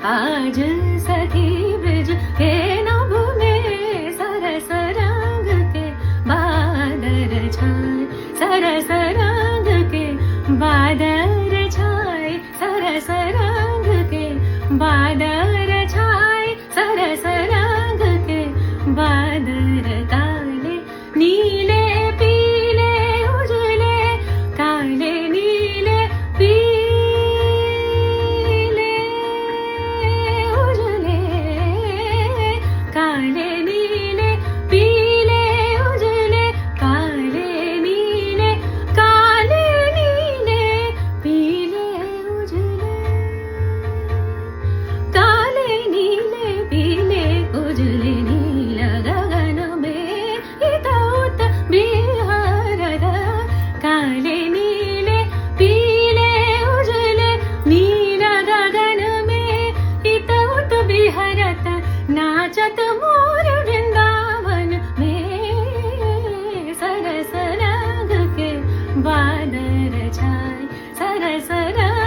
आज सखी ब्रिज के नभ में सरस रंग के बादल छाए, सरस रंग के बादल छाए, सरस रंग के बादल छाए, सरस रंग के बादल काले नीले पीले उजले, काले नीले पीले उजले, काले नीले पीले उजले, काले नीले पीले उजले, काले नीले पीले उजले, नील गगन में इतौत बिहारत, काले नीले पीले उजले, नील गगन में इतौत बिहारत, नाचत मोर वृंदावन में सरस रंग के बादल छाए, सरस रंग